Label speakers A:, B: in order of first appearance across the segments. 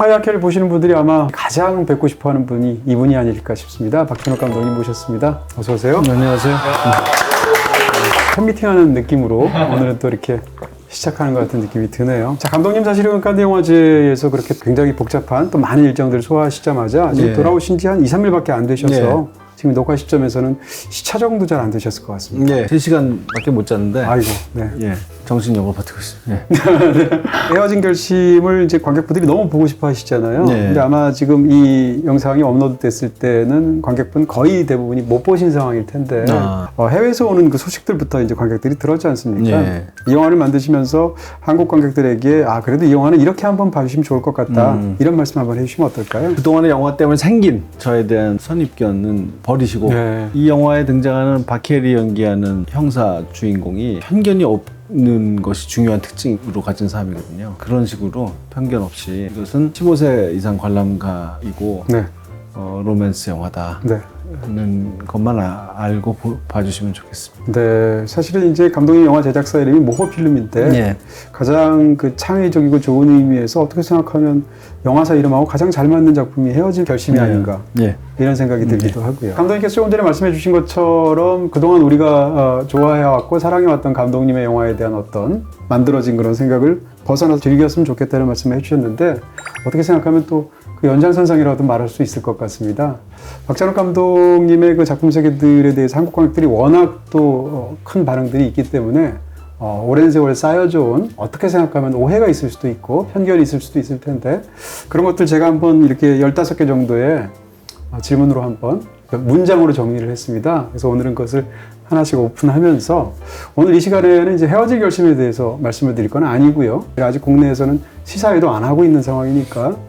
A: 하야케를 보시는 분들이 아마 가장 뵙고 싶어하는 분이 이분이 아닐까 싶습니다. 박준혁 감독님 모셨습니다. 어서 오세요.
B: 네, 안녕하세요.
A: 팬미팅하는 느낌으로 오늘은 또 이렇게 시작하는 것 같은 느낌이 드네요. 자, 감독님 사실은 칸네 영화제에서 그렇게 굉장히 복잡한 또 많은 일정들을 소화하시자마자 지금 돌아오신 지 한 2, 3일밖에 안 되셔서 지금 녹화 시점에서는 시차 정도 잘 안 되셨을 것 같습니다.
B: 네, 3시간밖에 못 잤는데.
A: 아이고, 네.
B: 예, 정신력으로 버티고 있습니다. 네.
A: 헤어진 결심을 이제 관객분들이 너무 보고 싶어 하시잖아요.
B: 네.
A: 근데 아마 지금 이 영상이 업로드 됐을 때는 관객분 거의 대부분이 못 보신 상황일 텐데, 해외에서 오는 그 소식들부터 이제 관객들이 들었지 않습니까?
B: 네.
A: 이 영화를 만드시면서 한국 관객들에게 그래도 이 영화는 이렇게 한번 봐주시면 좋을 것 같다. 이런 말씀 한번 해주시면 어떨까요?
B: 그동안의 영화 때문에 생긴 저에 대한 선입견은 버리시고,
A: 네.
B: 이 영화에 등장하는 박해리 연기하는 형사 주인공이 편견이 없는 것이 중요한 특징으로 가진 사람이거든요. 그런 식으로 편견 없이 이것은 15세 이상 관람가이고
A: 네.
B: 로맨스 영화다.
A: 네.
B: 는 것만 알고 봐주시면 좋겠습니다.
A: 네, 사실은 이제 감독님 영화 제작사 이름이 모호필름인데
B: 네.
A: 가장 그 창의적이고 좋은 의미에서 어떻게 생각하면 영화사 이름하고 가장 잘 맞는 작품이 헤어질 결심이 아닌가 이런 생각이 들기도 하고요. 감독님께서 조금 전에 말씀해 주신 것처럼 그동안 우리가 좋아해왔고 사랑해왔던 감독님의 영화에 대한 어떤 만들어진 그런 생각을 벗어나서 즐겼으면 좋겠다는 말씀을 해주셨는데 어떻게 생각하면 또 그 연장선상이라도 말할 수 있을 것 같습니다. 박찬욱 감독님의 그 작품 세계들에 대해서 한국 관객들이 워낙 또 큰 반응들이 있기 때문에 오랜 세월 쌓여져온 어떻게 생각하면 오해가 있을 수도 있고 편견이 있을 수도 있을 텐데 그런 것들 제가 한번 이렇게 15개 정도의 질문으로 한번 문장으로 정리를 했습니다. 그래서 오늘은 그것을 하나씩 오픈하면서 오늘 이 시간에는 이제 헤어질 결심에 대해서 말씀을 드릴 건 아니고요. 아직 국내에서는 시사회도 안 하고 있는 상황이니까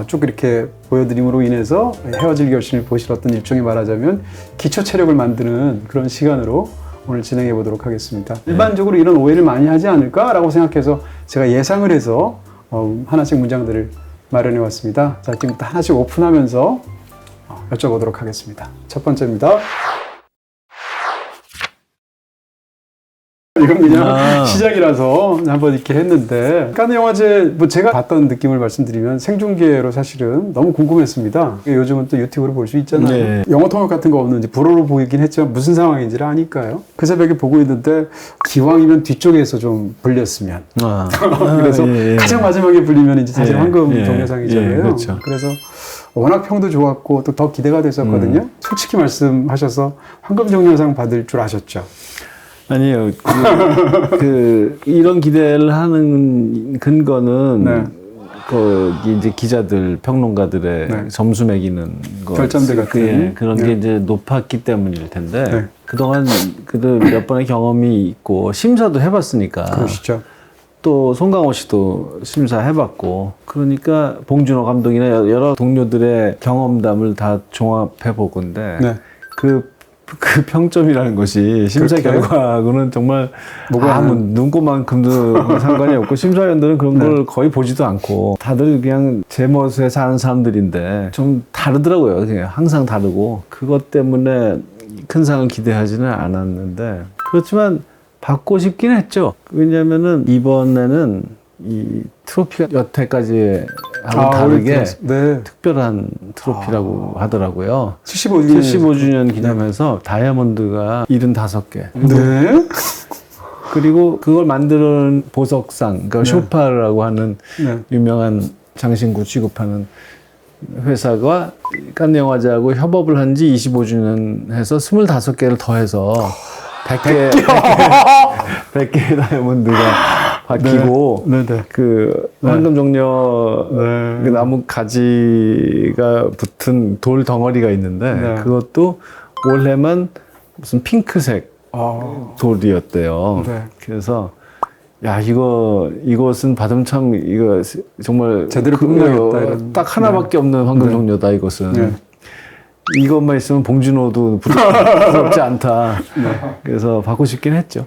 A: 쭉 이렇게 보여드림으로 인해서 헤어질 결심을 보실 어떤 일종의 말하자면 기초 체력을 만드는 그런 시간으로 오늘 진행해 보도록 하겠습니다. 일반적으로 이런 오해를 많이 하지 않을까라고 생각해서 제가 예상을 해서 하나씩 문장들을 마련해 왔습니다. 자, 지금부터 하나씩 오픈하면서 여쭤보도록 하겠습니다. 첫 번째입니다. 이건 그냥 시작이라서 한번 이렇게 했는데 칸네 영화제 제가 봤던 느낌을 말씀드리면 생중계로 사실은 너무 궁금했습니다. 요즘은 또 유튜브로 볼 수 있잖아요. 네. 영어 통역 같은 거 없는지 불어로 보이긴 했지만 무슨 상황인지를 아니까요. 그 새벽에 보고 있는데 기왕이면 뒤쪽에서 좀 불렸으면 그래서 가장 마지막에 불리면 이제 사실 황금 동영상이잖아요.
B: 그렇죠.
A: 그래서 워낙 평도 좋았고 또 더 기대가 됐었거든요. 솔직히 말씀하셔서 황금 동영상 받을 줄 아셨죠?
B: 아니요. 이런 기대를 하는 근거는 거기 이제 기자들, 평론가들의 점수 매기는 거
A: 결점들 같은
B: 그런 게 이제 높았기 때문일 텐데 그동안 몇 번의 경험이 있고 심사도 해봤으니까.
A: 그러시죠.
B: 또 송강호 씨도 심사해봤고 그러니까 봉준호 감독이나 여러 동료들의 경험담을 다 종합해 보건데 그 평점이라는 것이 심사 결과하고는 정말 아무 눈꽃만큼도 상관이 없고 심사위원들은 그런 걸 거의 보지도 않고 다들 그냥 제 멋에 사는 사람들인데 좀 다르더라고요. 그냥 항상 다르고 그것 때문에 큰 상을 기대하지는 않았는데 그렇지만 받고 싶긴 했죠. 왜냐면은 이번에는 이 트로피가 여태까지 하고 다르게 특별한 트로피라고 하더라고요. 75주년 기념해서 다이아몬드가 75개.
A: 네.
B: 그리고 그걸 만드는 보석상, 그러니까 쇼파라고 하는 유명한 장신구 취급하는 회사가 칸네 영화제하고 협업을 한 지 25주년 해서 25개를 더해서 100개의 다이아몬드가 박히고 그 황금종려 그 나무 가지가 붙은 돌 덩어리가 있는데 그것도 원래만 무슨 핑크색 돌이었대요. 그래서 야 이것은 받으면 참 이거 정말
A: 제대로 끝나겠다.
B: 딱 하나밖에 없는 황금종려다 이것은. 이것만 있으면 봉준호도 부럽지 않다. 그래서 받고 싶긴 했죠.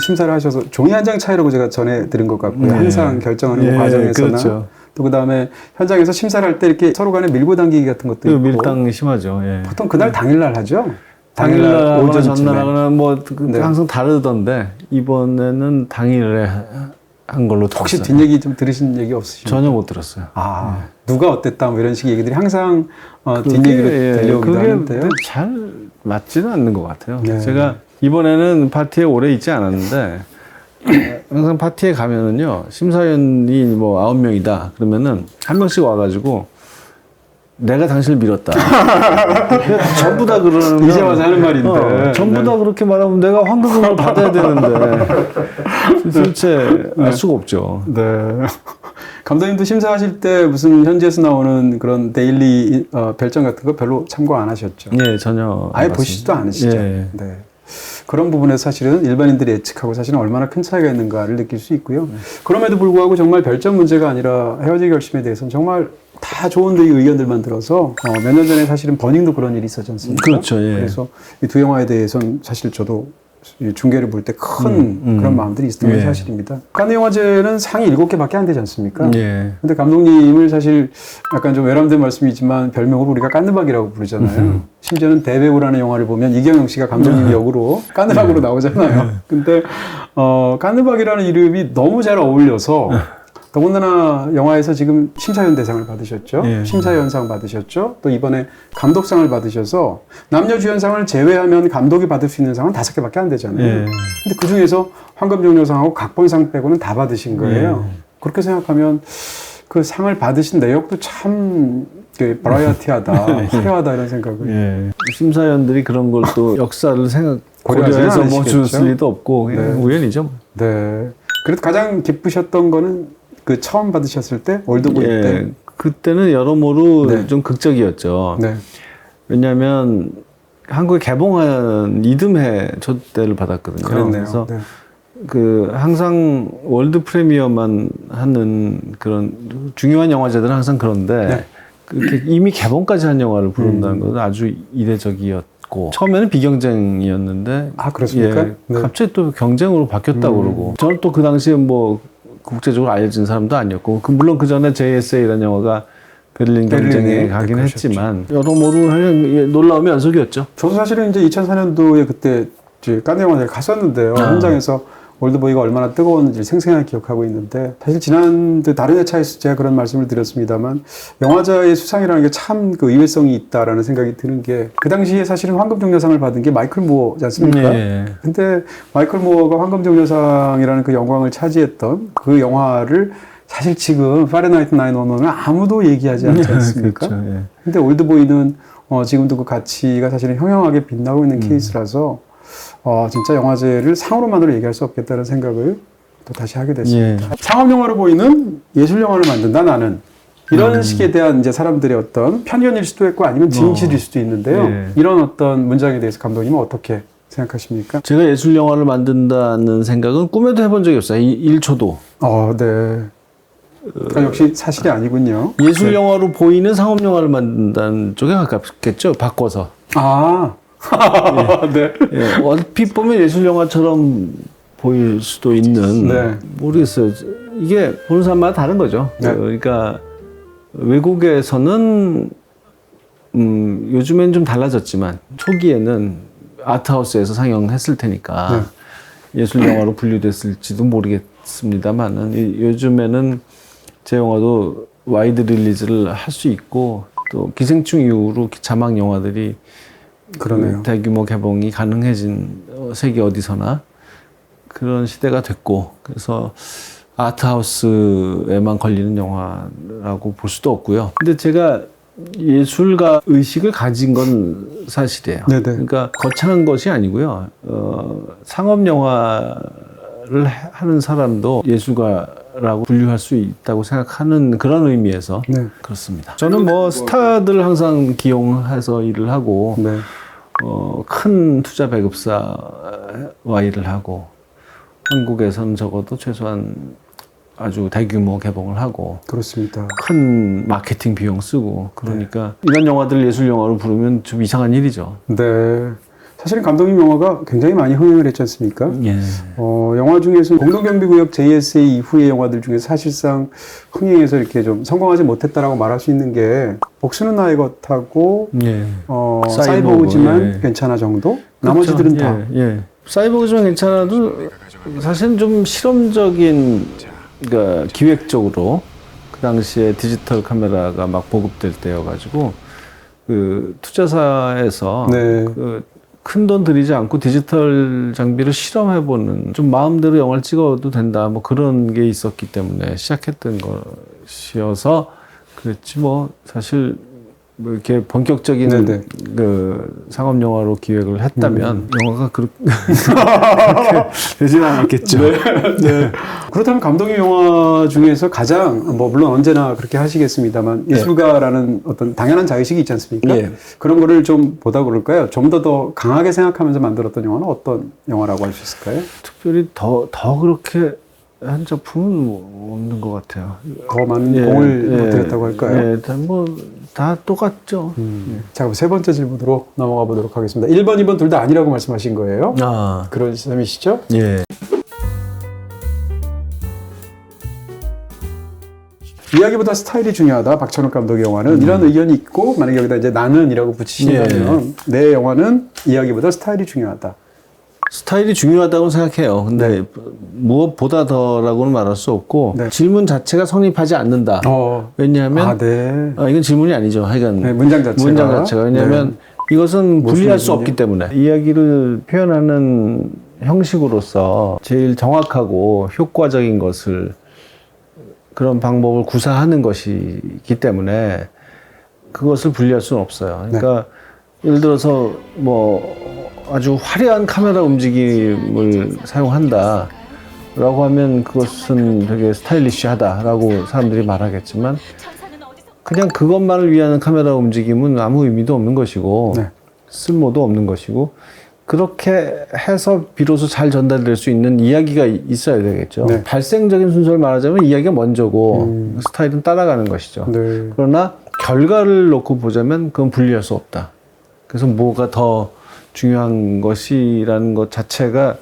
A: 심사를 하셔서 종이 한 장 차이라고 제가 전에 들은 것 같고요. 항상 결정하는 과정에서나 또 그다음에 현장에서 심사를 할 때 이렇게 서로 간에 밀고 당기기 같은 것도 있고
B: 밀당 심하죠.
A: 보통 그날 당일날 하죠.
B: 당일날 오전 전날 하거나 항상 다르던데 이번에는 당일에 한 걸로
A: 혹시
B: 들었어요.
A: 뒷얘기 좀 들으신 얘기 없으신가요?
B: 전혀 못 들었어요.
A: 아, 누가 어땠다 뭐 이런 식의 얘기들이 항상 뒷얘기로 들려오기도
B: 그게
A: 하는데요.
B: 잘 맞지는 않는 것 같아요.
A: 네.
B: 제가 이번에는 파티에 오래 있지 않았는데 항상 파티에 가면은요 심사위원이 뭐 9명이다 그러면은 한 명씩 와가지고 내가 당신을 밀었다. 전부 다 그러는
A: 이제 와서 하는 말인데.
B: 전부 다 그렇게 말하면 내가 황금을 받아야 되는데 도대체 알 수가 없죠.
A: 네. 감독님도 심사하실 때 무슨 현지에서 나오는 그런 데일리 별점 같은 거 별로 참고 안 하셨죠?
B: 네, 전혀.
A: 아예 보시지도 않으시죠?
B: 예.
A: 네. 그런 부분에서 사실은 일반인들이 예측하고 사실은 얼마나 큰 차이가 있는가를 느낄 수 있고요. 그럼에도 불구하고 정말 별점 문제가 아니라 헤어지기 결심에 대해서는 정말 다 좋은 의견들만 들어서 몇 년 전에 사실은 버닝도 그런 일이 있었지 않습니까?
B: 그렇죠. 예.
A: 그래서 이 두 영화에 대해서는 사실 저도 이 중계를 볼 때 큰 그런 마음들이 있었던 게 사실입니다. 칸느 영화제는 상이 7개밖에 안 되지 않습니까?
B: 예.
A: 근데 감독님을 사실 약간 좀 외람된 말씀이지만 별명으로 우리가 깐느박이라고 부르잖아요. 심지어는 대배우라는 영화를 보면 이경영 씨가 감독님 역으로 깐느박으로 나오잖아요. 근데 깐느박이라는 이름이 너무 잘 어울려서 더군다나 영화에서 지금 심사위원 대상을 받으셨죠.
B: 예.
A: 심사위원상 받으셨죠. 또 이번에 감독상을 받으셔서 남녀 주연상을 제외하면 감독이 받을 수 있는 상은 5개밖에 안 되잖아요.
B: 예.
A: 근데 그 중에서 황금종려상하고 각본상 빼고는 다 받으신 거예요. 그렇게 생각하면 그 상을 받으신 내역도 참 버라이어티하다, 화려하다 이런 생각을.
B: 예. 심사위원들이 그런 걸 또 역사를
A: 고려하지는
B: 고려해서 뭐
A: 않으시겠죠?
B: 줄 리도 없고 그냥
A: 네.
B: 우연이죠.
A: 네. 그래도 가장 기쁘셨던 거는 그 처음 받으셨을 때 올드보이
B: 예.
A: 때.
B: 그때는 여러모로
A: 네.
B: 좀 극적이었죠.
A: 네.
B: 왜냐하면 한국에 개봉한 이듬해 저 때를 받았거든요.
A: 그랬네요.
B: 그래서
A: 네.
B: 그 항상 월드 프리미어만 하는 그런 중요한 영화제들은 항상 그런데
A: 네.
B: 그렇게 이미 개봉까지 한 영화를 부른다는 것은 아주 이례적이었고 처음에는 비경쟁이었는데
A: 아, 그렇습니까?
B: 예,
A: 네.
B: 갑자기 또 경쟁으로 바뀌었다고 그러고 저는 또 그 당시에 뭐 국제적으로 알려진 사람도 아니었고 물론 그 전에 JSA라는 영화가 베를린 경쟁에 가긴 했지만 여러모로 그냥 놀라움의 연속이었죠.
A: 저도 사실은 이제 2004년도에 그때 이제 칸느 영화제를 갔었는데요. 현장에서 올드보이가 얼마나 뜨거웠는지 생생하게 기억하고 있는데 사실 지난 다른 회차에서 제가 그런 말씀을 드렸습니다만 영화제의 수상이라는 게 참 그 의외성이 있다라는 생각이 드는 게 그 당시에 사실은 황금종려상을 받은 게 마이클 무어지 않습니까?
B: 네.
A: 근데 마이클 무어가 황금종려상이라는 그 영광을 차지했던 그 영화를 사실 지금 파렌하이트 911은 아무도 얘기하지 않지 않습니까?
B: 그렇죠. 예.
A: 근데 올드보이는 지금도 그 가치가 사실은 형형하게 빛나고 있는 케이스라서 진짜 영화제를 상으로만으로 얘기할 수 없겠다는 생각을 또 다시 하게 됐습니다. 상업영화로 보이는 예술영화를 만든다 나는 이런 식에 대한 이제 사람들의 어떤 편견일 수도 있고 아니면 진실일 수도 있는데요.
B: 예.
A: 이런 어떤 문장에 대해서 감독님은 어떻게 생각하십니까?
B: 제가 예술 영화를 만든다는 생각은 꿈에도 해본 적이 없어요. 1초도.
A: 네. 역시 사실이 아니군요.
B: 예술 영화로 보이는 상업 영화를 만든다는 쪽에 가깝겠죠. 바꿔서.
A: 네.
B: 예, 얼핏 보면 예술 영화처럼 보일 수도 있는.
A: 네.
B: 모르겠어요. 이게 보는 사람마다 다른 거죠.
A: 네.
B: 그러니까 외국에서는 요즘엔 좀 달라졌지만 초기에는 아트하우스에서 상영했을 테니까 예술 영화로 분류됐을지도 모르겠습니다만은 요즘에는 제 영화도 와이드 릴리즈를 할 수 있고 또 기생충 이후로 자막 영화들이
A: 그러네요.
B: 대규모 개봉이 가능해진 세계 어디서나 그런 시대가 됐고 그래서 아트하우스에만 걸리는 영화라고 볼 수도 없고요. 근데 제가 예술가 의식을 가진 건 사실이에요.
A: 네네.
B: 그러니까 거창한 것이 아니고요. 상업 영화를 하는 사람도 예술가라고 분류할 수 있다고 생각하는 그런 의미에서
A: 네.
B: 그렇습니다. 저는 뭐 스타들을 항상 기용해서 일을 하고
A: 네.
B: 큰 투자 배급사와 일을 하고 한국에서는 적어도 최소한 아주 대규모 개봉을 하고
A: 그렇습니다.
B: 큰 마케팅 비용 쓰고 그러니까 이런 영화들 예술 영화로 부르면 좀 이상한 일이죠.
A: 네. 사실은 감독님 영화가 굉장히 많이 흥행을 했지 않습니까?
B: 예.
A: 영화 중에서 공동경비구역 JSA 이후의 영화들 중에 사실상 흥행해서 이렇게 좀 성공하지 못했다라고 말할 수 있는 게 복수는 나의 것하고
B: 예.
A: 사이보그지만
B: 예.
A: 괜찮아 정도?
B: 그렇죠.
A: 나머지들은 다.
B: 예. 사이보그지만 괜찮아도 사실은 좀 실험적인 그러니까 기획적으로 그 당시에 디지털 카메라가 막 보급될 때여가지고 그 투자사에서
A: 네.
B: 그 큰 돈 들이지 않고 디지털 장비를 실험해보는 좀 마음대로 영화를 찍어도 된다 뭐 그런 게 있었기 때문에 시작했던 것이어서 그랬지 뭐 사실 뭐 이렇게 본격적인
A: 네네.
B: 그 상업 영화로 기획을 했다면 영화가 그렇게 되지는 않았겠죠.
A: 네. 그렇다면 감독의 영화 중에서 가장 뭐 물론 언제나 그렇게 하시겠습니다만 예술가라는 어떤 당연한 자의식이 있지 않습니까?
B: 네.
A: 그런 거를 좀 보다 그럴까요? 좀 더 강하게 생각하면서 만들었던 영화는 어떤 영화라고 할 수 있을까요?
B: 특별히 더 그렇게 한 작품은 뭐 없는 것 같아요.
A: 더 많은 공을 들였다고 할까요?
B: 뭐 다 똑같죠.
A: 자, 그럼 세 번째 질문으로 넘어가 보도록 하겠습니다. 1번, 2번 둘 다 아니라고 말씀하신 거예요?
B: 아,
A: 그런 셈이시죠?
B: 예.
A: 이야기보다 스타일이 중요하다. 박찬욱 감독의 영화는 이런 의견이 있고 만약에 여기다 이제 나는이라고 붙이신다면 내 영화는 이야기보다 스타일이 중요하다.
B: 스타일이 중요하다고 생각해요. 근데 무엇보다 더라고는 말할 수 없고
A: 네.
B: 질문 자체가 성립하지 않는다. 왜냐하면
A: 네.
B: 이건 질문이 아니죠. 하여간
A: 네, 문장 자체가.
B: 왜냐하면 이것은 분리할 수 없기 때문에 이야기를 표현하는 형식으로서 제일 정확하고 효과적인 것을 그런 방법을 구사하는 것이기 때문에 그것을 분리할 수는 없어요. 그러니까 예를 들어서 뭐 아주 화려한 카메라 움직임을 사용한다 라고 하면 그것은 되게 스타일리시하다라고 사람들이 말하겠지만 그냥 그것만을 위한 카메라 움직임은 아무 의미도 없는 것이고 쓸모도 없는 것이고 그렇게 해서 비로소 잘 전달될 수 있는 이야기가 있어야 되겠죠. 발생적인 순서를 말하자면 이야기가 먼저고 스타일은 따라가는 것이죠. 그러나 결과를 놓고 보자면 그건 분리할 수 없다. 그래서 뭐가 더 중요한 것이라는 것 자체가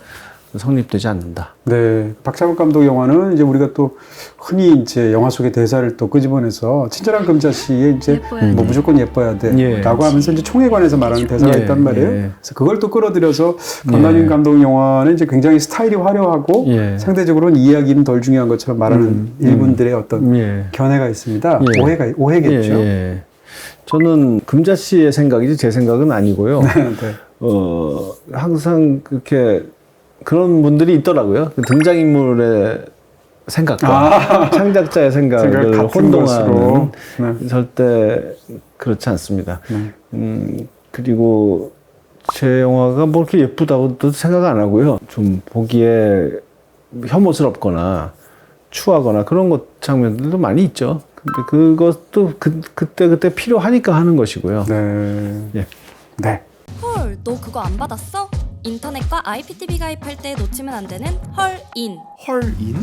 B: 성립되지 않는다.
A: 네. 박찬욱 감독 영화는 이제 우리가 또 흔히 이제 영화 속의 대사를 또 끄집어내서 친절한 금자씨의 이제 뭐 무조건 예뻐야 돼. 라고 하면서 이제 총에 관해서 말하는 대사가 있단 말이에요. 그래서 그걸 또 끌어들여서 강남윤 감독 영화는 이제 굉장히 스타일이 화려하고 상대적으로는 이야기는 덜 중요한 것처럼 말하는 일분들의 어떤 견해가 있습니다. 오해겠죠.
B: 저는 금자씨의 생각이지 제 생각은 아니고요. 항상 그렇게 그런 분들이 있더라고요. 등장인물의 생각과 창작자의 생각을 혼동하는 절대 그렇지 않습니다. 그리고 제 영화가 뭐 그렇게 예쁘다고도 생각 안 하고요. 좀 보기에 혐오스럽거나 추하거나 그런 것 장면들도 많이 있죠. 근데 그것도 그때 필요하니까 하는 것이고요.
C: 헐, 너 그거 안 받았어? 인터넷과 IPTV 가입할 때 놓치면 안 되는 헐인.
D: 헐인?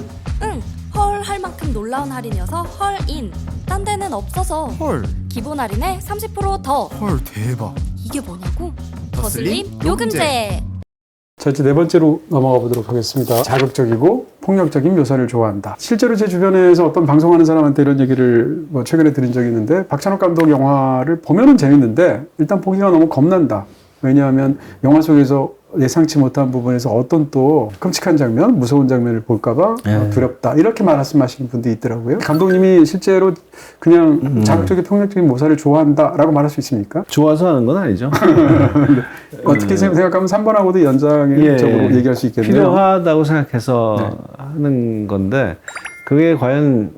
C: 응, 헐 할 만큼 놀라운 할인이어서 헐인. 딴 데는 없어서.
D: 헐.
C: 기본 할인에 30% 더.
D: 헐, 대박.
C: 이게 뭐냐고?
D: 더슬림
C: 더슬림 요금제.
A: 자, 이제 네 번째로 넘어가 보도록 하겠습니다. 자극적이고 폭력적인 묘사를 좋아한다. 실제로 제 주변에서 어떤 방송하는 사람한테 이런 얘기를 뭐 최근에 들은 적이 있는데 박찬욱 감독 영화를 보면은 재밌는데 일단 보기가 너무 겁난다. 왜냐하면 영화 속에서 예상치 못한 부분에서 어떤 또 끔찍한 장면, 무서운 장면을 볼까봐 두렵다. 이렇게 말씀하시는 분들이 있더라고요. 감독님이 실제로 그냥 자극적인 폭력적인 묘사를 좋아한다라고 말할 수 있습니까?
B: 좋아서 하는 건 아니죠.
A: 어떻게 생각하면 3번하고도 연장적으로 얘기할 수 있겠네요.
B: 필요하다고 생각해서 하는 건데 그게 과연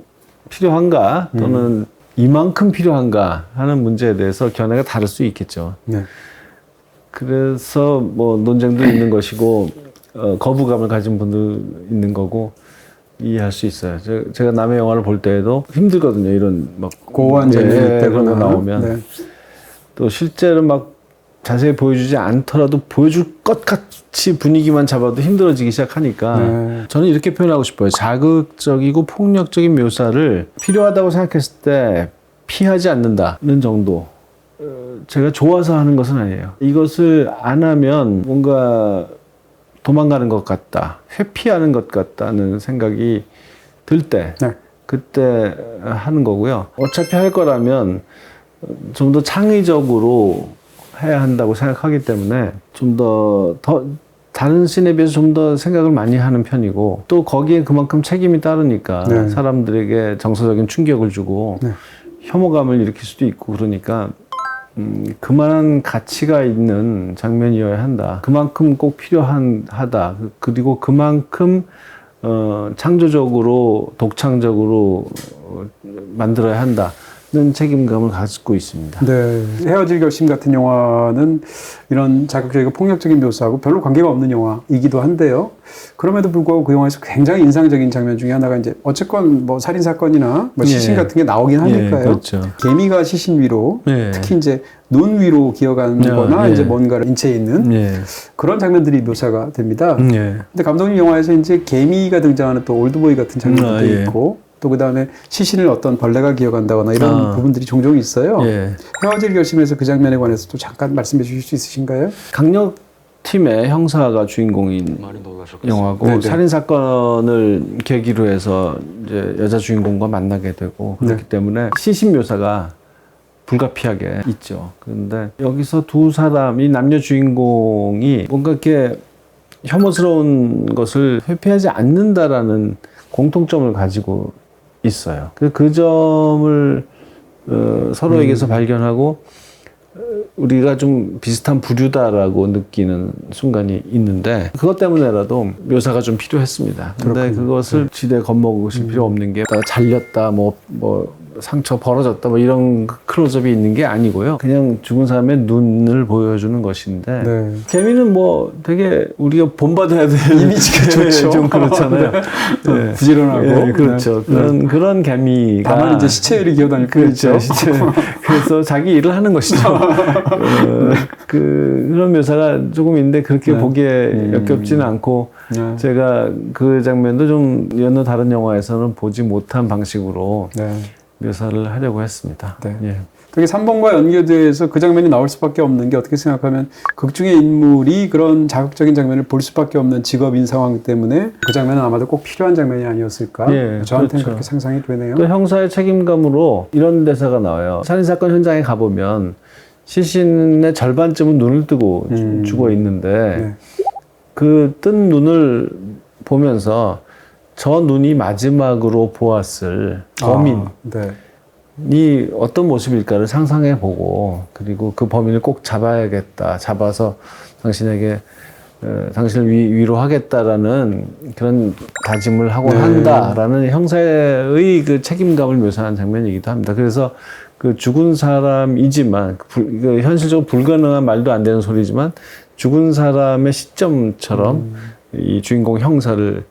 B: 필요한가 또는 이만큼 필요한가 하는 문제에 대해서 견해가 다를 수 있겠죠. 그래서 뭐 논쟁도 있는 것이고 거부감을 가진 분도 있는 거고 이해할 수 있어요. 제가 남의 영화를 볼 때에도 힘들거든요. 이런 막
A: 고어한 장면이
B: 그런 거 나오면 또 실제로 막 자세히 보여주지 않더라도 보여줄 것 같이 분위기만 잡아도 힘들어지기 시작하니까 저는 이렇게 표현하고 싶어요. 자극적이고 폭력적인 묘사를 필요하다고 생각했을 때 피하지 않는다는 정도. 제가 좋아서 하는 것은 아니에요. 이것을 안 하면 뭔가 도망가는 것 같다, 회피하는 것 같다는 생각이 들 때, 그때 하는 거고요. 어차피 할 거라면 좀 더 창의적으로 해야 한다고 생각하기 때문에 좀 더 다른 씬에 비해서 좀 더 생각을 많이 하는 편이고 또 거기에 그만큼 책임이 따르니까
A: 네.
B: 사람들에게 정서적인 충격을 주고
A: 네.
B: 혐오감을 일으킬 수도 있고 그러니까 그만한 가치가 있는 장면이어야 한다. 그만큼 꼭 필요하다. 그리고 그만큼 창조적으로 독창적으로 만들어야 한다는 책임감을 가지고 있습니다.
A: 네. 헤어질 결심 같은 영화는 이런 자극적이고 폭력적인 묘사하고 별로 관계가 없는 영화이기도 한데요. 그럼에도 불구하고 그 영화에서 굉장히 인상적인 장면 중에 하나가 이제 어쨌건 뭐 살인 사건이나 뭐 시신
B: 예.
A: 같은 게 나오긴 하니까요.
B: 예, 그렇죠.
A: 개미가 시신 위로
B: 예.
A: 특히 이제 눈 위로 기어가거나
B: 예.
A: 이제 뭔가를 인체에 있는
B: 예.
A: 그런 장면들이 묘사가 됩니다.
B: 예.
A: 근데 감독님 영화에서 이제 개미가 등장하는 또 올드보이 같은 장면도
B: 예.
A: 있고 또 그 다음에 시신을 어떤 벌레가 기어간다거나 이런 부분들이 종종 있어요.
B: 예.
A: 헤어질 결심에서 그 장면에 관해서 또 잠깐 말씀해 주실 수 있으신가요?
B: 강력팀의 형사가 주인공인 영화고
A: 네네.
B: 살인 사건을 계기로 해서 이제 여자 주인공과 만나게 되고 그렇기
A: 네.
B: 때문에 시신 묘사가 불가피하게 있죠. 그런데 여기서 두 사람이 남녀 주인공이 뭔가 이렇게 혐오스러운 것을 회피하지 않는다라는 공통점을 가지고 있어요. 그 점을 서로에게서 발견하고 우리가 좀 비슷한 부류다라고 느끼는 순간이 있는데 그것 때문에라도 묘사가 좀 필요했습니다. 근데
A: 그렇군요.
B: 그것을 지대 겁먹으실 필요 없는 게 잘렸다 뭐 상처 벌어졌다 뭐 이런 클로즈업이 있는 게 아니고요. 그냥 죽은 사람의 눈을 보여주는 것인데
A: 네.
B: 개미는 뭐 되게 우리가 본받아야 될
A: 이미지가 좋죠.
B: 좀 그렇잖아요.
A: 또
B: 네.
A: 부지런하고.
B: 네, 그렇죠.
A: 네.
B: 그런 개미가
A: 다만 이제 시체열이 기어다닐
B: 그렇죠.
A: 뿐이죠.
B: 그래서 자기 일을 하는 것이죠. 그런 묘사가 조금 있는데 그렇게
A: 네.
B: 보기에 역겹지는 않고
A: 네.
B: 제가 그 장면도 좀 여느 다른 영화에서는 보지 못한 방식으로
A: 네.
B: 묘사를 하려고 했습니다.
A: 네.
B: 예.
A: 그게 3번과 연계돼서 그 장면이 나올 수밖에 없는 게 어떻게 생각하면 극 중의 인물이 그런 자극적인 장면을 볼 수밖에 없는 직업인 상황 때문에 그 장면은 아마도 꼭 필요한 장면이 아니었을까?
B: 예,
A: 저한테는
B: 그렇죠.
A: 그렇게 상상이 되네요.
B: 또 형사의 책임감으로 이런 대사가 나와요. 살인사건 현장에 가보면 시신의 절반쯤은 눈을 뜨고 죽어 있는데
A: 네.
B: 그 뜬 눈을 보면서 저 눈이 마지막으로 보았을 범인이
A: 네.
B: 어떤 모습일까를 상상해 보고 그리고 그 범인을 꼭 잡아야겠다. 잡아서 당신에게 당신을 위로하겠다라는 그런 다짐을 하고
A: 네.
B: 한다라는 형사의 그 책임감을 묘사한 장면이기도 합니다. 그래서 그 죽은 사람이지만 현실적으로 불가능한 말도 안 되는 소리지만 죽은 사람의 시점처럼 이 주인공 형사를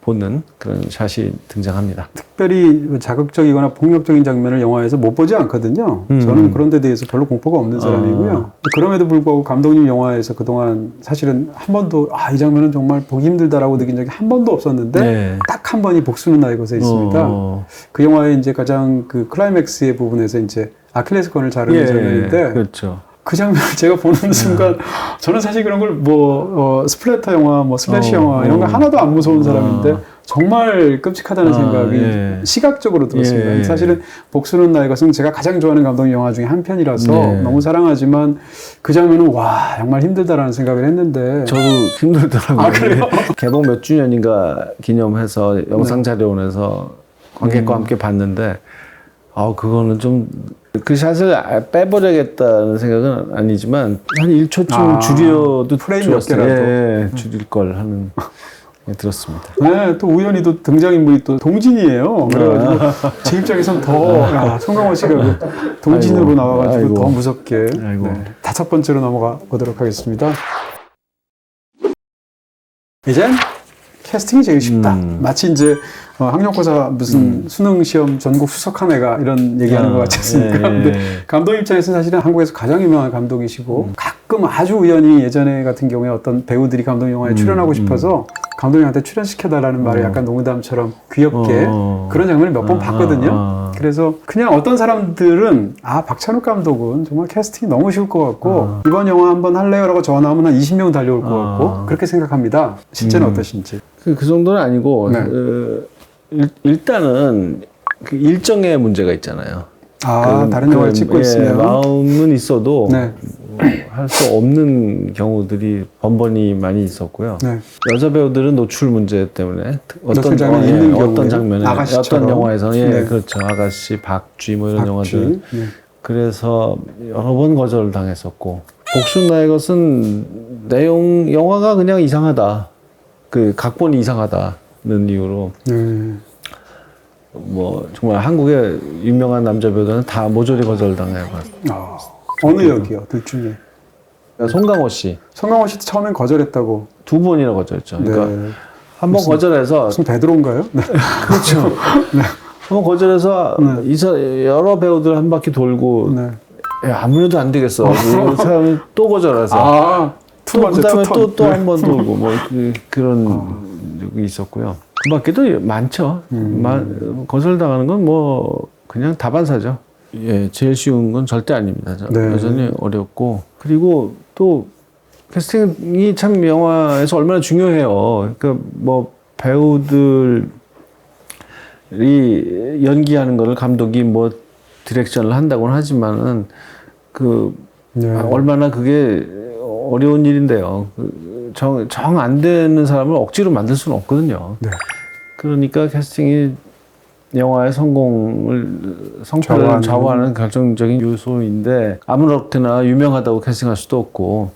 B: 보는 그런 샷이 등장합니다.
A: 특별히 자극적이거나 폭력적인 장면을 영화에서 못 보지 않거든요. 저는 그런 데 대해서 별로 공포가 없는 사람이고요. 그럼에도 불구하고 감독님 영화에서 그동안 사실은 한 번도 이 장면은 정말 보기 힘들다라고 느낀 적이 한 번도 없었는데
B: 네.
A: 딱 한 번이 복수는 나의 것에 있습니다. 그 영화의 이제 가장 그 클라이맥스의 부분에서 이제 아킬레스건을 자르는 장면인데
B: 그렇죠.
A: 그 장면을 제가 보는 순간 저는 사실 그런 걸 스플래터 영화, 슬래시 영화 이런 거 하나도 안 무서운 사람인데 정말 끔찍하다는 생각이 시각적으로 들었습니다.
B: 예.
A: 사실은 복수는 나의 것은 제가 가장 좋아하는 감독 영화 중에 한 편이라서 너무 사랑하지만 그 장면은 정말 힘들다라는 생각을 했는데
B: 저도 힘들더라고요.
A: 아, 그래요?
B: 개봉 몇 주년인가 기념해서 영상 자료원에서 관객과 함께 봤는데 그거는 좀 그 샷을 빼버려야겠다는 생각은 아니지만 한 1초쯤 줄여도
A: 프레임 몇 개라도
B: 줄일 걸 하는 들었습니다.
A: 네, 또 우연히 또 등장인물이 또 동진이에요. 그래가지고 제 입장에선 더 송강호 씨가 그 동진으로
B: 아이고,
A: 나와가지고
B: 아이고.
A: 더 무섭게
B: 아이고.
A: 다섯 번째로 넘어가 보도록 하겠습니다. 이젠 캐스팅이 제일 쉽다. 마치 이제 학력고사 무슨 수능 시험 전국 수석한 애가 이런 얘기하는 것 같지 않습니까? 근데 감독 입장에서는 사실은 한국에서 가장 유명한 감독이시고 가끔 아주 우연히 예전에 같은 경우에 어떤 배우들이 감독 영화에 출연하고 싶어서 감독님한테 출연시켜달라는 말을 약간 농담처럼 귀엽게 그런 장면을 몇 번 봤거든요. 그래서 그냥 어떤 사람들은 박찬욱 감독은 정말 캐스팅이 너무 쉬울 것 같고 이번 영화 한번 할래요라고 전화 하면 한 20명 달려올 것 같고 그렇게 생각합니다. 실제는 어떠신지?
B: 그 정도는 아니고 일단은 그 일정의 문제가 있잖아요.
A: 다른 영화를 찍고 있으면
B: 마음은 있어도
A: 네.
B: 할 수 없는 경우들이 번번이 많이 있었고요.
A: 네.
B: 여자 배우들은 노출 문제 때문에
A: 노출 장면이 있는 경우에
B: 어떤 장면에
A: 아가씨처럼.
B: 어떤 영화에서는
A: 네.
B: 그렇죠. 아가씨, 박쥐 뭐 이런
A: 박쥐.
B: 영화들.
A: 네.
B: 그래서 여러 번 거절을 당했었고 복순 나의 것은 영화가 그냥 이상하다. 그 각본이 이상하다는 이유로 뭐 정말 한국의 유명한 남자 배우들은 다 모조리 거절당해요.
A: 어느 역이요? 둘 중에.
B: 송강호 씨.
A: 송강호 씨도 처음엔 거절했다고.
B: 2번이나 거절했죠. 그러니까
A: 네.
B: 한 번 거절해서
A: 무슨 베드로인가요? 네.
B: 그렇죠. 한번 거절해서 여러 배우들 한 바퀴 돌고
A: 네.
B: 야, 아무래도 안 되겠어. 이 사람이 또 거절해서 그다음에 또 한 번 돌고 뭐 그런 적이 있었고요. 그 밖에도 많죠. 거절당하는 건 뭐 그냥 다반사죠. 예, 제일 쉬운 건 절대 아닙니다.
A: 네.
B: 여전히 어렵고 그리고 또 캐스팅이 참 영화에서 얼마나 중요해요. 그러니까 뭐 배우들이 연기하는 거를 감독이 뭐 디렉션을 한다고는 하지만은 얼마나 그게 어려운 일인데요. 정 안 되는 사람을 억지로 만들 수는 없거든요. 네. 그러니까 캐스팅이 영화의 성패를 좌우하는 결정적인 요소인데 아무렇게나 유명하다고 캐스팅할 수도 없고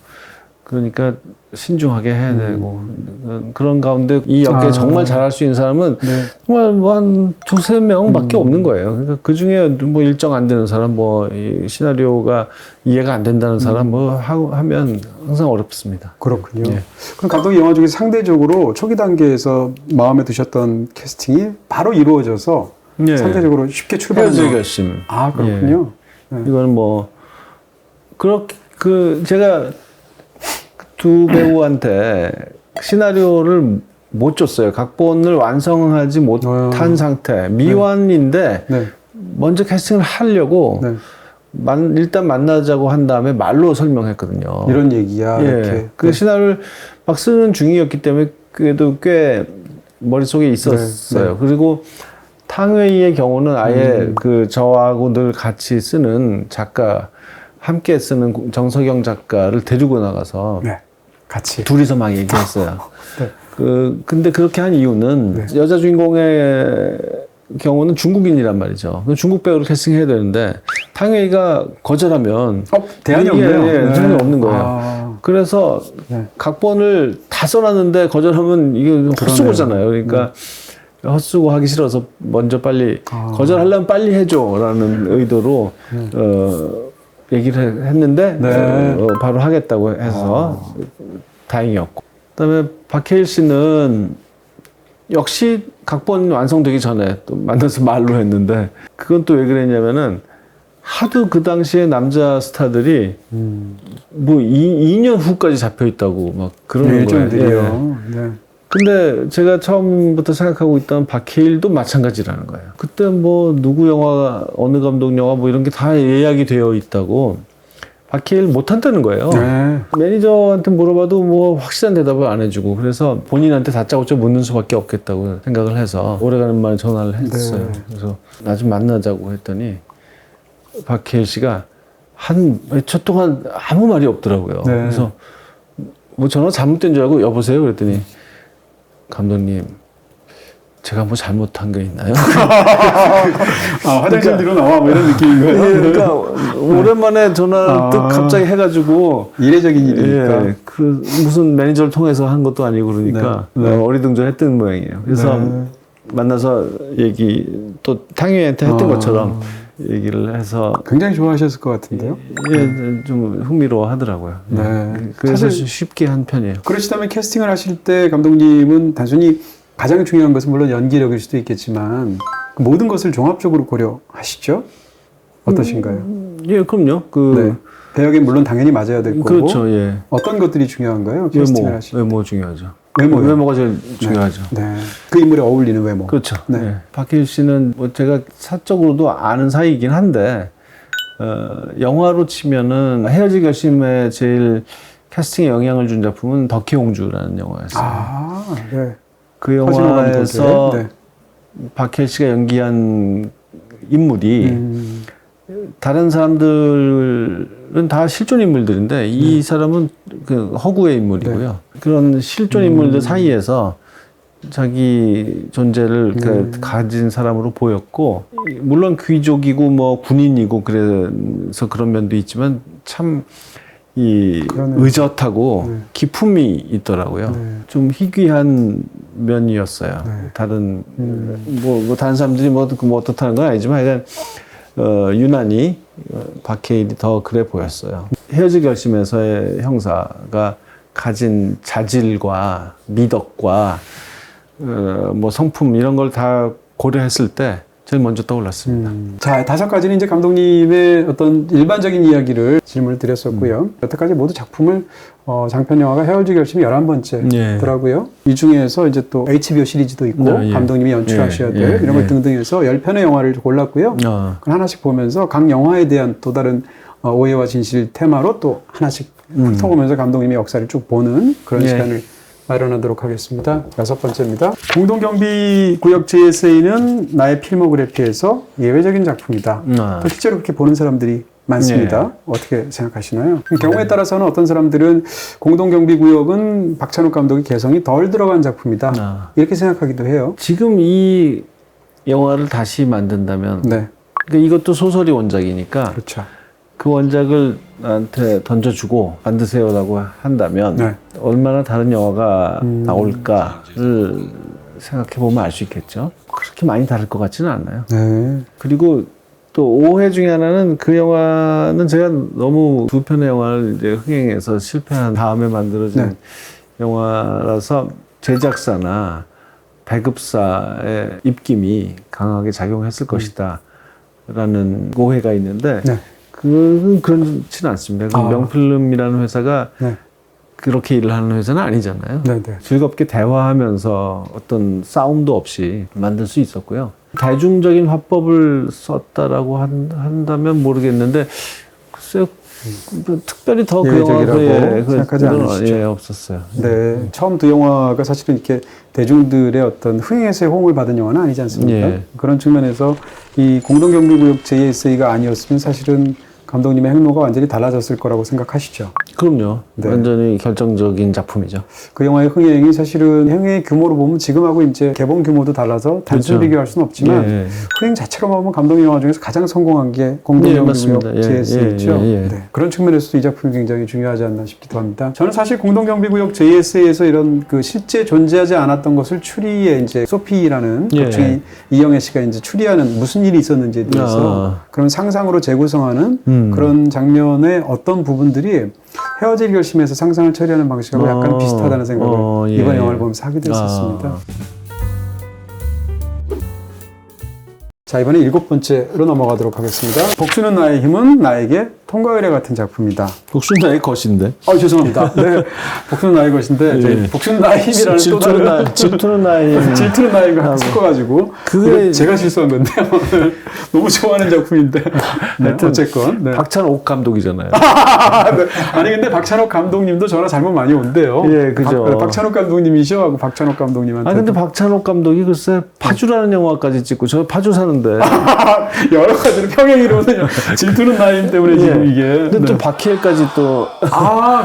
B: 그러니까 신중하게 해야 되고 그런 가운데 이 역에 정말 잘할 수 있는 사람은 정말 뭐 한 2-3명밖에 없는 거예요. 그러니까 그 중에 뭐 일정 안 되는 사람, 뭐 이 시나리오가 이해가 안 된다는 사람 뭐 하면 항상 어렵습니다.
A: 그렇군요.
B: 예.
A: 그럼 감독이 영화 중에 상대적으로 초기 단계에서 마음에 드셨던 캐스팅이 바로 이루어져서 상대적으로 쉽게 출발하는
B: 헤어질 결심.
A: 그렇군요.
B: 예. 이거는 뭐 그렇게 제가 두 배우한테 시나리오를 못 줬어요. 각본을 완성하지 못한 상태. 미완인데 먼저 캐스팅을 하려고 일단 만나자고 한 다음에 말로 설명했거든요.
A: 이런 얘기야. 이렇게.
B: 그 시나리오를 막 쓰는 중이었기 때문에 그래도 꽤 머릿속에 있었어요. 그리고 탕웨이의 경우는 아예 저하고 늘 같이 쓰는 작가, 함께 쓰는 정석영 작가를 데리고 나가서
A: 같이
B: 둘이서 막 얘기했어요. 근데 그렇게 한 이유는 여자 주인공의 경우는 중국인이란 말이죠. 중국 배우를 캐스팅해야 되는데 탕웨이가 거절하면
A: 대안이 없네요.
B: 전혀 없는 거예요. 그래서 각본을 다 써놨는데 거절하면 이게 헛수고잖아요. 그러니까 헛수고 하기 싫어서 먼저 빨리 거절하려면 빨리 해줘라는 의도로 얘기를 했는데 바로 하겠다고 해서 다행이었고, 그다음에 박해일 씨는 역시 각본 완성되기 전에 또 만나서 말로 했는데 그건 또 왜 그랬냐면은 하도 그 당시에 남자 스타들이 뭐 2년 후까지 잡혀 있다고 막 그러는 거예요. 근데 제가 처음부터 생각하고 있던 박해일도 마찬가지라는 거예요. 그때 뭐 누구 영화, 어느 감독 영화 뭐 이런 게 다 예약이 되어 있다고 박해일 못 한다는 거예요. 매니저한테 물어봐도 뭐 확실한 대답을 안 해주고 그래서 본인한테 다짜고짜 묻는 수밖에 없겠다고 생각을 해서 오래가는 만에 전화를 했어요. 그래서 나 좀 만나자고 했더니 박해일 씨가 한 몇 초 동안 아무 말이 없더라고요. 그래서 뭐 전화 잘못된 줄 알고 여보세요 그랬더니 감독님, 제가 뭐 잘못한 게 있나요?
A: 화장실 뒤로 나와 뭐 이런 느낌인 거예요.
B: 그러니까 오랜만에 전화를 뜩 갑자기 해가지고
A: 이례적인 일이니까
B: 그 무슨 매니저를 통해서 한 것도 아니고 그러니까 어리둥절했던 모양이에요. 그래서 만나서 또 탕웨이한테 했던 것처럼 얘기를 해서
A: 굉장히 좋아하셨을 것 같은데요.
B: 좀 흥미로워하더라고요. 그래서 사실 쉽게 한 편이에요.
A: 그러시다면 캐스팅을 하실 때 감독님은 단순히 가장 중요한 것은 물론 연기력일 수도 있겠지만 그 모든 것을 종합적으로 고려하시죠? 어떠신가요?
B: 예, 그럼요.
A: 배역에 물론 당연히 맞아야 될 거고.
B: 그렇죠. 예.
A: 어떤 것들이 중요한가요? 캐스팅을 하실 때.
B: 외모 중요하죠.
A: 외모요?
B: 외모가 제일 중요하죠.
A: 그 인물에 어울리는 외모.
B: 그렇죠. 박해일 씨는 뭐 제가 사적으로도 아는 사이이긴 한데 영화로 치면은 헤어질 결심에 제일 캐스팅에 영향을 준 작품은 덕혜옹주라는 영화였어요. 그 영화에서 박해일 씨가 연기한 인물이 다른 사람들은 다 실존 인물들인데 이 사람은 그 허구의 인물이고요. 그런 실존 인물들 사이에서 자기 존재를 그 가진 사람으로 보였고, 물론 귀족이고 뭐 군인이고 그래서 그런 면도 있지만 참 이 의젓하고 기품이 있더라고요. 좀 희귀한 면이었어요. 다른 뭐 다른 사람들이 뭐 어떻다는 건 아니지만 하여간 유난히 박해일이 더 그래 보였어요. 헤어질 결심에서의 형사가 가진 자질과 미덕과 뭐 성품 이런 걸 다 고려했을 때 제일 먼저 떠올랐습니다.
A: 자, 5가지는 이제 감독님의 어떤 일반적인 이야기를 질문을 드렸었고요. 여태까지 모두 작품을 장편 영화가 헤어질 결심이 11번째더라고요. 이 중에서 이제 또 HBO 시리즈도 있고 감독님이 연출하셔야 될 이런 것 등등 해서 10편의 영화를 골랐고요. 그걸 하나씩 보면서 각 영화에 대한 또 다른 오해와 진실 테마로 또 하나씩 훑어보면서 감독님의 역사를 쭉 보는 그런 시간을 마련하도록 하겠습니다. 6번째입니다. 공동경비구역 JSA는 나의 필모그래피에서 예외적인 작품이다. 또 실제로 그렇게 보는 사람들이 많습니다. 어떻게 생각하시나요? 경우에 따라서는 어떤 사람들은 공동경비구역은 박찬욱 감독의 개성이 덜 들어간 작품이다. 이렇게 생각하기도 해요.
B: 지금 이 영화를 다시 만든다면 그러니까 이것도 소설이 원작이니까
A: 그렇죠.
B: 그 원작을 나한테 던져주고 만드세요라고 한다면 얼마나 다른 영화가 나올까를 생각해보면 알 수 있겠죠. 그렇게 많이 다를 것 같지는 않아요. 그리고 또 오해 중에 하나는 그 영화는 제가 너무 2편의 영화를 이제 흥행해서 실패한 다음에 만들어진 영화라서 제작사나 배급사의 입김이 강하게 작용했을 것이다 라는 오해가 있는데 그건 그렇지는 않습니다. 명필름이라는 회사가 그렇게 일을 하는 회사는 아니잖아요. 즐겁게 대화하면서 어떤 싸움도 없이 만들 수 있었고요. 대중적인 화법을 썼다라고 한다면 모르겠는데 글쎄요. 특별히 더 그 영화에
A: 생각하지 않으시죠?
B: 없었어요.
A: 처음 두 영화가 사실은 이렇게 대중들의 어떤 흥행에서의 호응을 받은 영화는 아니지 않습니까? 그런 측면에서 이 공동경비구역 JSA가 아니었으면 사실은 감독님의 행로가 완전히 달라졌을 거라고 생각하시죠?
B: 그럼요. 완전히 결정적인 작품이죠.
A: 그 영화의 흥행이 사실은 흥행의 규모로 보면 지금하고 이제 개봉 규모도 달라서 단순 비교할 수는 없지만 흥행 자체로 보면 감독 영화 중에서 가장 성공한 게 공동경비구역 JSA죠. 그런 측면에서도 이 작품이 굉장히 중요하지 않나 싶기도 합니다. 저는 사실 공동경비구역 JSA에서 이런 그 실제 존재하지 않았던 것을 추리에 이제 소피라는 극중의 이영애 씨가 이제 추리하는 무슨 일이 있었는지에 대해서 그런 상상으로 재구성하는 그런 장면의 어떤 부분들이 헤어질 결심에서 상상을 처리하는 방식하고 약간 비슷하다는 생각을 이번 영화를 보면서 하게 됐었습니다. 자, 이번에 7번째로 넘어가도록 하겠습니다. 복수는 나의 힘은 나에게 통과 의뢰 같은 작품이다.
B: 복수는 나의 것인데.
A: 죄송합니다. 복수는 나의 것인데 복수는 나의 힘이라는 또 다른
B: 질투는 나의 힘.
A: 질투는 나의 힘을 섞어가지고 그게 제가 실수한 건데요. 너무 좋아하는 작품인데 어쨌건
B: 박찬욱 감독이잖아요.
A: 아니 근데 박찬욱 감독님도 전화 잘못 많이 온대요.
B: 그죠.
A: 박찬욱 감독님이셔 하고 박찬욱 감독님한테.
B: 근데 박찬욱 감독이 글쎄 파주라는 영화까지 찍고 저 파주 사는데
A: 여러 가지로 평행이론은 질투는 나의 힘 때문에 지금 이게.
B: 근데 또 박해일까지 또.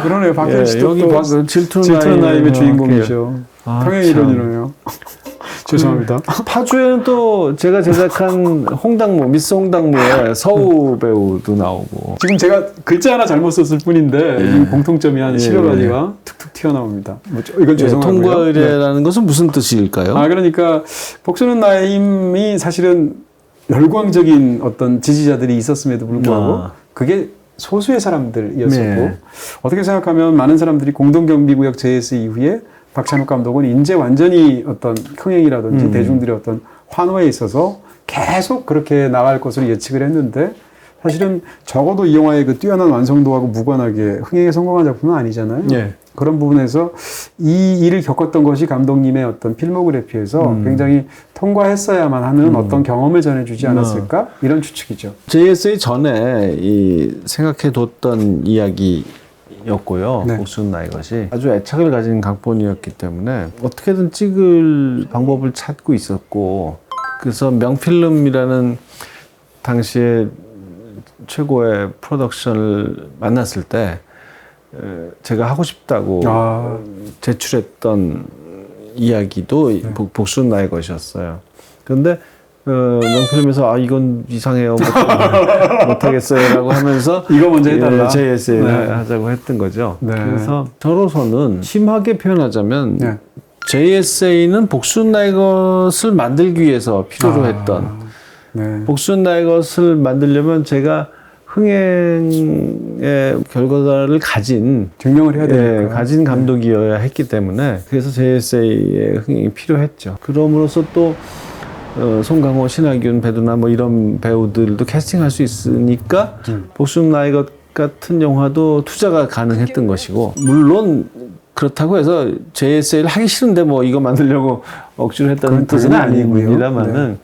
A: 그러네요. 박해일 씨도
B: 여기
A: 또 질투는 나의 힘의 주인공이죠. 평행이론이네요. 죄송합니다.
B: 파주에는 또 제가 제작한 홍당무, 미스 홍당무의 서우 배우도 나오고.
A: 지금 제가 글자 하나 잘못 썼을 뿐인데 공통점이 한 10여 가지가 툭툭 튀어나옵니다. 이건 죄송하고요.
B: 통과 의뢰라는 것은 무슨 뜻일까요?
A: 그러니까 복수는 나의 힘이 사실은 열광적인 어떤 지지자들이 있었음에도 불구하고 그게 소수의 사람들이었었고 어떻게 생각하면 많은 사람들이 공동경비구역 JS 이후에 박찬욱 감독은 이제 완전히 어떤 흥행이라든지 대중들의 어떤 환호에 있어서 계속 그렇게 나갈 것으로 예측을 했는데 사실은 적어도 이 영화의 그 뛰어난 완성도하고 무관하게 흥행에 성공한 작품은 아니잖아요. 그런 부분에서 이 일을 겪었던 것이 감독님의 어떤 필모그래피에서 굉장히 통과했어야만 하는 어떤 경험을 전해주지 않았을까? 이런 추측이죠.
B: JSA 전에 생각해뒀던 이야기였고요. 복수는 나의 것이 아주 애착을 가진 각본이었기 때문에 어떻게든 찍을 방법을 찾고 있었고, 그래서 명필름이라는 당시에 최고의 프로덕션을 만났을 때 제가 하고 싶다고 제출했던 이야기도 복수는 나의 것이었어요. 그런데 명필님에서 이건 이상해요, 못하겠어요라고 하면서
A: 이거 먼저 해달라.
B: 제 에세이를 하자고 했던 거죠.
A: 네.
B: 그래서 저로서는 심하게 표현하자면
A: 네.
B: 제 에세이는 복수는 나의 것을 만들기 위해서 필요로 했던
A: 네.
B: 복수는 나의 것을 만들려면 제가 흥행의 결과를 가진
A: 증명을 해야 되니까.
B: 가진 감독이어야 했기 때문에 그래서 제 에세이의 흥행이 필요했죠. 그럼으로써 또 송강호, 신하균, 배두나 뭐 이런 배우들도 캐스팅할 수 있으니까 복수는 나의 것 같은 영화도 투자가 가능했던 것이고, 물론 그렇다고 해서 제 에세이를 하기 싫은데 뭐 이거 만들려고 억지로 했다는 뜻은 아닙니다만은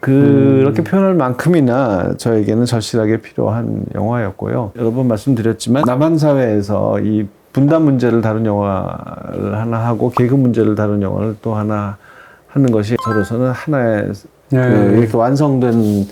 B: 그렇게 표현할 만큼이나 저에게는 절실하게 필요한 영화였고요. 여러 번 말씀드렸지만 남한 사회에서 이 분단 문제를 다룬 영화를 하나 하고 계급 문제를 다룬 영화를 또 하나 하는 것이 저로서는 하나의 이렇게 완성된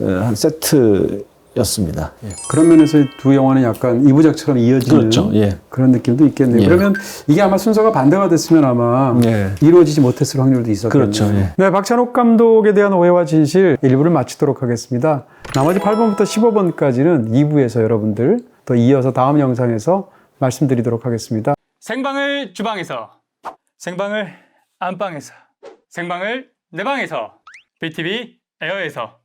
B: 한 세트였습니다.
A: 그런 면에서 두 영화는 약간 이부작처럼 이어지는
B: 그렇죠.
A: 그런 느낌도 있겠네요. 그러면 이게 아마 순서가 반대가 됐으면 아마 이루어지지 못했을 확률도 있었겠네요.
B: 그렇죠.
A: 네, 박찬욱 감독에 대한 오해와 진실 1부를 마치도록 하겠습니다. 나머지 8번부터 15번까지는 2부에서 여러분들 또 이어서 다음 영상에서 말씀드리도록 하겠습니다.
E: 생방을 주방에서, 생방을 안방에서, 생방을 내 방에서, BTV 에어에서